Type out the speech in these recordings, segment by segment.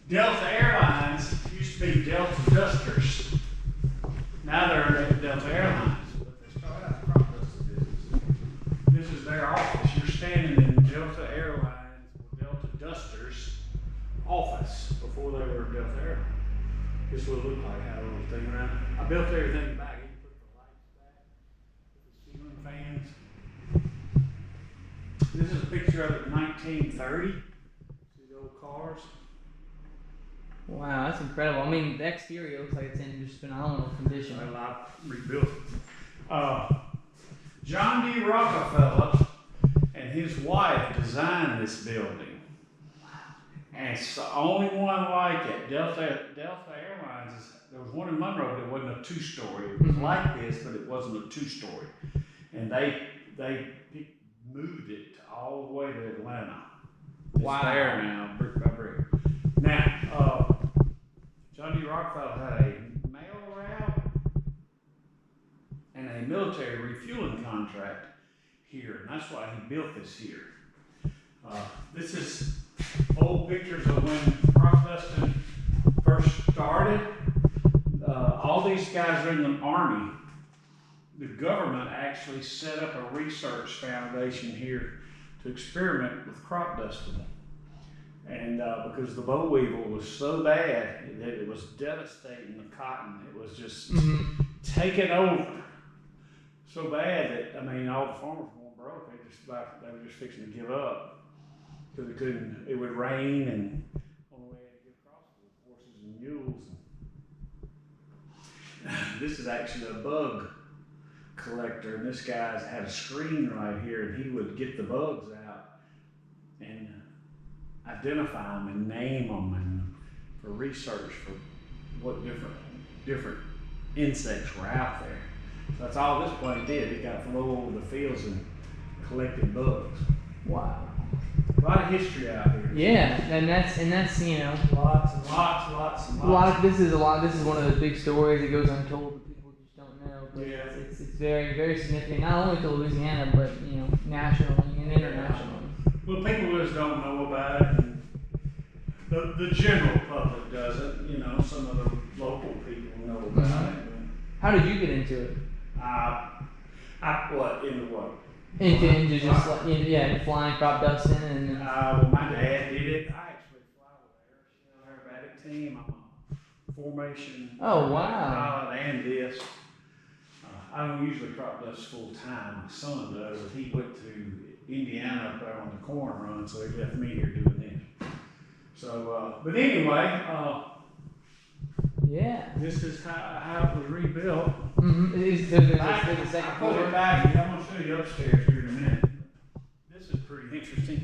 Delta Airlines used to be Delta Dusters. Now they're Delta Airlines. But they started out the crop duster business. This is their office. You're standing in Delta Airlines or Delta Dusters office before they were Delta Airlines. This is what it looked like, had a little thing around it. I built everything back. You put the lights back, put the ceiling fans. This is a picture of it in 1930. See the old cars? Wow, that's incredible. I mean, the exterior looks like it's in just phenomenal condition. Well, I rebuilt it. John D. Rockefeller and his wife designed this building. And it's the only one like it. Delta Airlines, there was one in Monroe that wasn't a two-story. It was like this, but it wasn't a two-story. And they moved it all the way to Atlanta. It's there now, brick by brick. Now, John D. Rockefeller had a mail route and a military refueling contract here, and that's why he built this here. This is old pictures of when crop dusting first started. All these guys are in the Army. The government actually set up a research foundation here to experiment with crop dusting. And because the boll weevil was so bad that it was devastating the cotton, it was just taking over so bad that, I mean, all the farmers were going broke. They were just fixing to give up because they couldn't. It would rain, and the only way they could get across was horses and mules. This is actually a bug collector, and this guy's had a screen right here, and he would get the bugs out and identify them and name them, and for research for what different insects were out there. So that's all this plane did. It got flew over the fields and collected bugs. Wow. A lot of history out here. Yeah, and that's you know Lots and lots. This is one of those big stories that goes untold that people just don't know. But Yeah. it's very, very significant, not only to Louisiana, but you know, nationally and internationally. Well, people just don't know about it. And the general public doesn't. You know, some of the local people know about it. How did you get into it? Into what? Into just like, into flying, crop dusting, and. Well, my dad did it. I actually fly with the aerobatic team. I'm a formation. Oh wow! Pilot and this. I don't usually crop dust full time. My son does. He went to Indiana up there on the corn run, so he left me here doing this. So, but anyway, yeah. this is how it was rebuilt. There's a second Put floor. it back. I'm going to show you upstairs here in a minute. This is pretty interesting.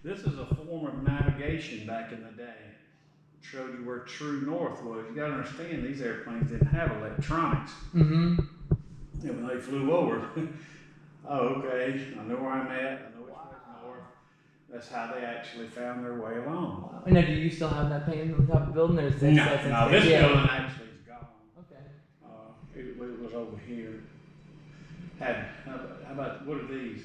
This is a form of navigation back in the day. It showed you where true north was. You got to understand, these airplanes didn't have electronics. And when they flew over, oh, okay, I know where I'm at. I know which way's north. That's how they actually found their way along. Wow. And now, do you still have that painting on top of the building? Or is No, this building actually is gone. Okay. It was over here. How about, what are these?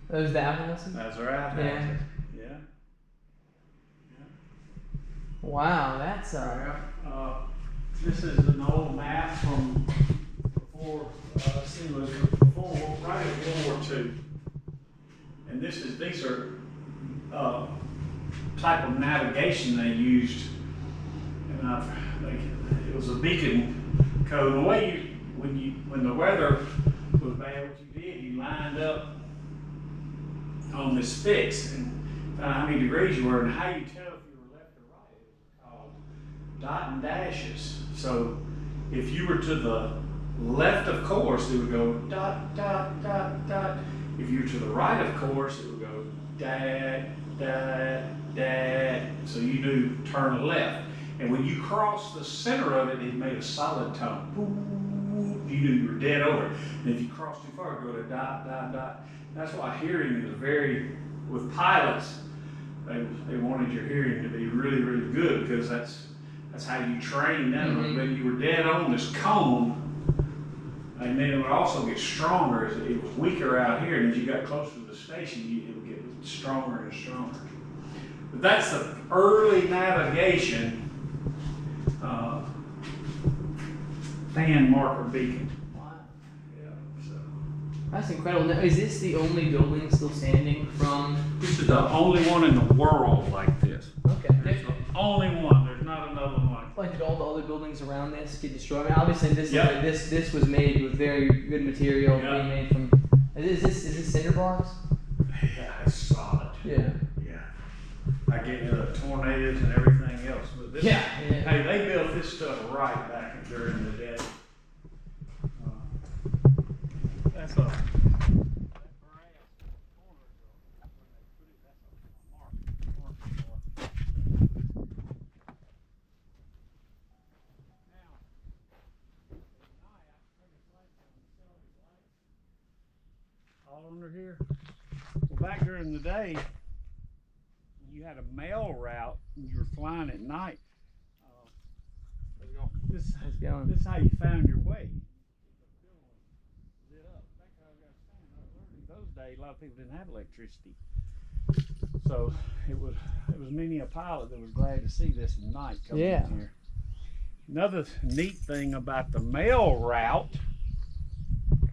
Those the outhouses? That's our outhouses. Yeah. Yeah. Wow, that's This is an old map from before, right at World War II. And these are type of navigation they used. And it was a beacon code. The way when the weather was bad, what you did, you lined up on this fix and found how many degrees you were, and how you tell if you were left or right. It was called dot and dashes. So if you were to the left of course, it would go dot, dot, dot, dot. If you were to the right of course, it would go dad, dad, dad. So you knew turn left. And when you crossed the center of it, it made a solid tone. You knew you were dead over. And if you crossed too far, it would go to dot, dot, dot. That's why hearing is with pilots, they wanted your hearing to be really, really good, because that's how you train them. When you were dead on this cone, and then it would also get stronger as it was weaker out here, and as you got closer to the station, it would get stronger and stronger. But that's the early navigation fan marker beacon. Wow. Yeah, so. That's incredible. Now, is this the only building still standing from? This is the only one in the world like this. Okay. It's the only one. There's not another one like Like, did all the other buildings around this get destroyed? I mean, obviously, this Yep. this was made with very good material, Yep. being made from. Is this cinder blocks? Yeah, it's solid. Yeah. Yeah. I get into the tornadoes and everything else. But this, Yeah. hey, they built this stuff right back during the day. That's a. All under here. Well, back during the day, you had a mail route and you were flying at night. This is how you found your way. Lit up. In those days, a lot of people didn't have electricity, so it was many a pilot that was glad to see this at night coming in here. Another neat thing about the mail route,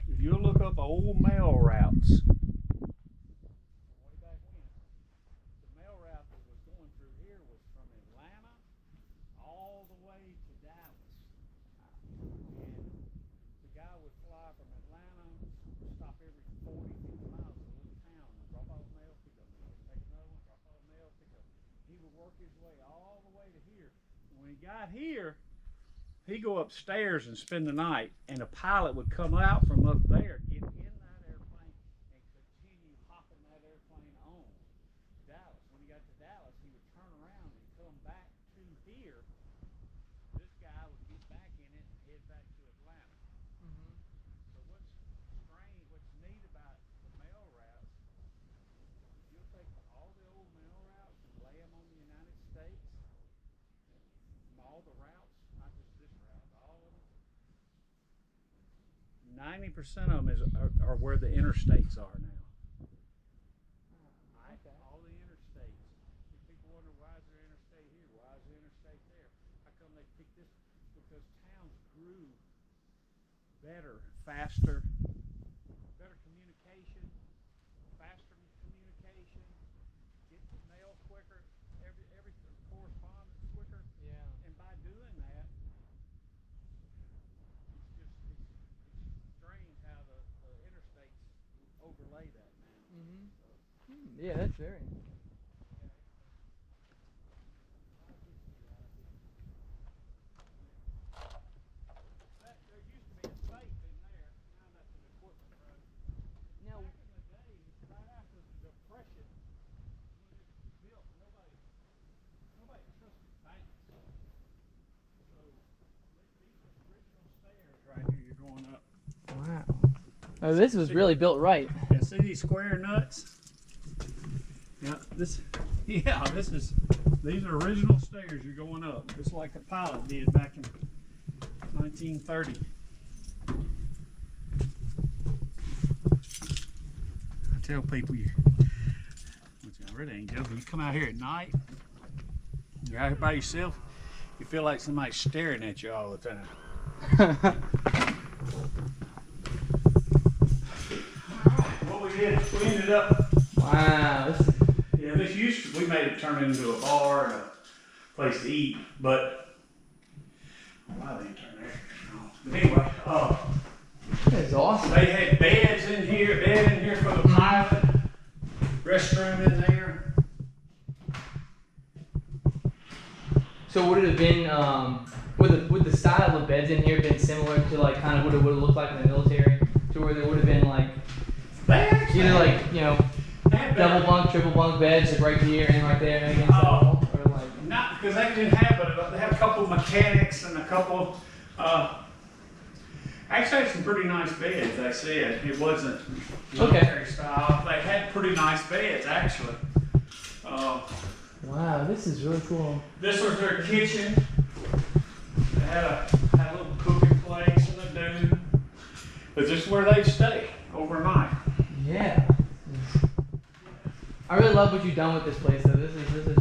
if you look up old mail routes, way back when, the mail route that was going through here was from Atlanta all the way to Dallas. And the guy would fly from Atlanta, stop every 40, 50 miles in a little town, and drop off mail, pick up mail, take another one, drop off mail, pick up. He would work his way all the way to here. When he got here, he'd go upstairs and spend the night, and a pilot would come out from up there, get in that airplane, and continue hopping that airplane on to Dallas. When he got to Dallas, he would turn around and come back to here. This guy would get back in it and head back to Atlanta. So what's strange, what's neat about the mail routes, you'll take all the old mail routes and lay them on the United States, all the routes, not just this route, all of them. 90% of them are where the interstates are now. Okay. All the interstates. If people wonder why is there interstate here, why is there interstate there? How come they picked this? Because towns grew better, faster, better communication, faster communication, get the mail quicker, every correspondence quicker. Yeah. And by doing that, it's strange how the interstates overlay that now. Yeah, that's very. There used to be a safe in there. Now that's an equipment room. Now, Back in the day, right after the Depression, when it was built, nobody trusted banks. So these are original stairs right here. You're going up. wow. Oh, this was really built right. Yeah, see these square nuts? Yeah, these are original stairs you're going up, just like the pilot did back in 1930. I tell people, which I really ain't joking, you come out here at night, you're out here by yourself, you feel like somebody's staring at you all the time. What we did, we ended up. Wow. Yeah, we made it turn into a bar and a place to eat, but why they didn't turn there? But anyway, That is awesome. they had bed in here for the pilot, restroom in there. So would it have been would the style of beds in here been similar to like kind of what it would have looked like in the military, to where there would have been like either like double bunk, triple bunk beds like right here and right there against the wall, or like not because they didn't have, but they had a couple of mechanics and a couple. Actually, had some pretty nice beds. They said it wasn't military style. They had pretty nice beds actually. wow, this is really cool. This was their kitchen. They had a little cooking place and a dune. But this is where they'd stay overnight. Yeah. I really love what you've done with this place though. This is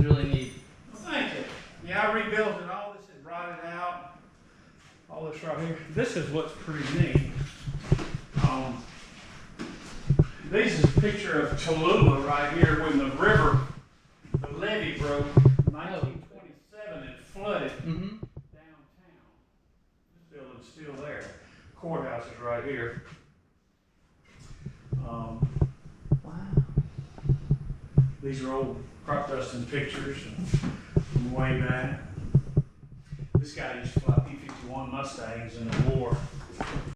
really neat. Well, thank you. Yeah, I rebuilt it. All this is rotted out. All this right here. This is what's pretty neat. This is a picture of Tallulah right here when the river, the levee broke in 1927. It flooded Mm-hmm. downtown. This building's still there. Courthouse is right here. Wow. These are old crop dusting pictures from way back. This guy used to fly P-51 Mustangs in the war.